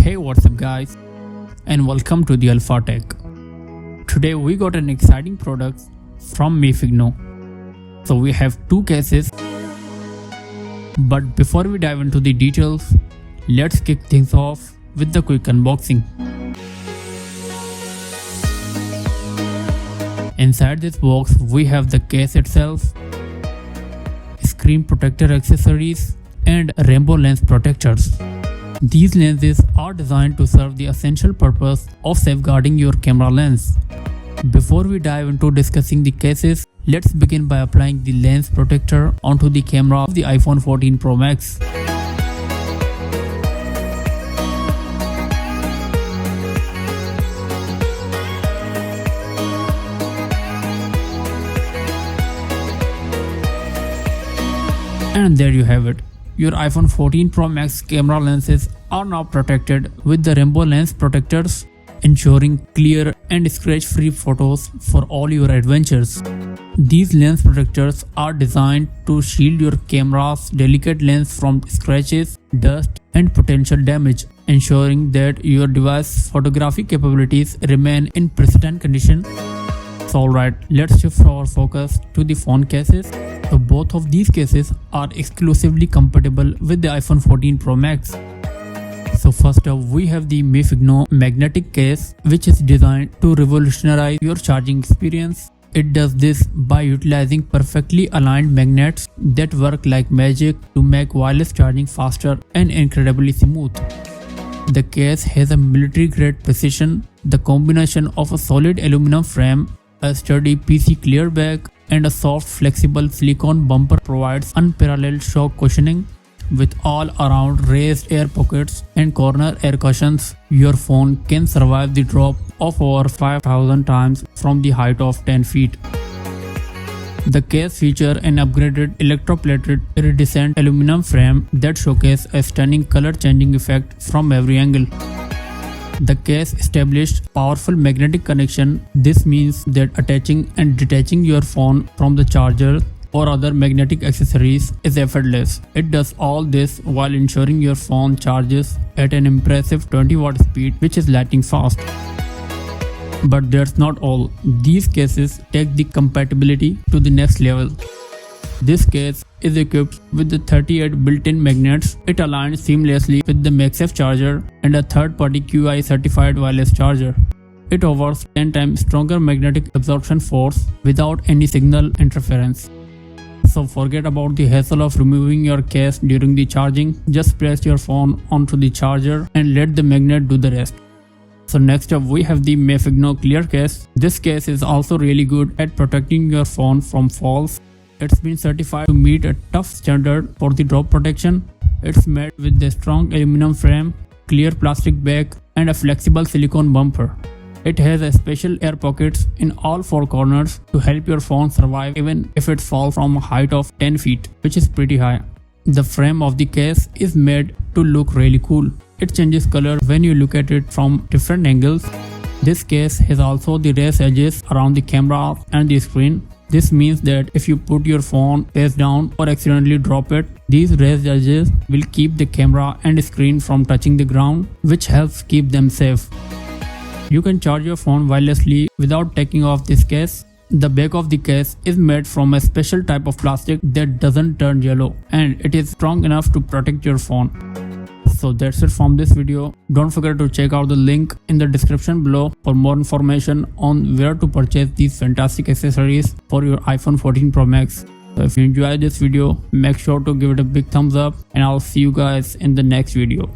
Hey, what's up guys, and welcome to the Alpha Tech. Today we got an exciting product from Meifigno. So we have two cases, but before we dive into the details, let's kick things off with the quick unboxing. Inside this box we have the case itself, screen protector accessories and rainbow lens protectors. These lenses are designed to serve the essential purpose of safeguarding your camera lens. Before we dive into discussing the cases, let's begin by applying the lens protector onto the camera of the iPhone 14 Pro Max. And there you have it. Your iPhone 14 Pro Max camera lenses are now protected with the rainbow lens protectors, ensuring clear and scratch-free photos for all your adventures. These lens protectors are designed to shield your camera's delicate lens from scratches, dust, and potential damage, ensuring that your device's photographic capabilities remain in pristine condition. So alright, let's shift our focus to the phone cases. So both of these cases are exclusively compatible with the iPhone 14 Pro Max. So first up we have the Meifigno magnetic case, which is designed to revolutionize your charging experience. It does this by utilizing perfectly aligned magnets that work like magic to make wireless charging faster and incredibly smooth. The case has a military-grade precision. The combination of a solid aluminum frame, a sturdy PC clear back, and a soft flexible silicone bumper provides unparalleled shock cushioning. With all around raised air pockets and corner air cushions, your phone can survive the drop of over 5,000 times from the height of 10 feet. The case features an upgraded electroplated iridescent aluminum frame that showcases a stunning color changing effect from every angle. The case established powerful magnetic connection. This means that attaching and detaching your phone from the charger or other magnetic accessories is effortless. It does all this while ensuring your phone charges at an impressive 20 watt speed, which is lightning fast. But that's not all. These cases take the compatibility to the next level. This case is equipped with the 38 built-in magnets. It aligns seamlessly with the MagSafe charger and a third-party QI certified wireless charger. It offers 10 times stronger magnetic absorption force without any signal interference. So forget about the hassle of removing your case during the charging. Just place your phone onto the charger and let the magnet do the rest. So next up we have the Meifigno clear case. This case is also really good at protecting your phone from falls. It's been certified to meet a tough standard for the drop protection. It's made with a strong aluminum frame, clear plastic back, and a flexible silicone bumper. It has a special air pockets in all four corners to help your phone survive even if it falls from a height of 10 feet, which is pretty high. The frame of the case is made to look really cool. It changes color when you look at it from different angles. This case has also the raised edges around the camera and the screen. This means that if you put your phone face down or accidentally drop it, these raised edges will keep the camera and screen from touching the ground, which helps keep them safe. You can charge your phone wirelessly without taking off this case. The back of the case is made from a special type of plastic that doesn't turn yellow, and it is strong enough to protect your phone. So that's it from this video. Don't forget to check out the link in the description below for more information on where to purchase these fantastic accessories for your iPhone 14 Pro Max. So if you enjoyed this video, make sure to give it a big thumbs up, and I'll see you guys in the next video.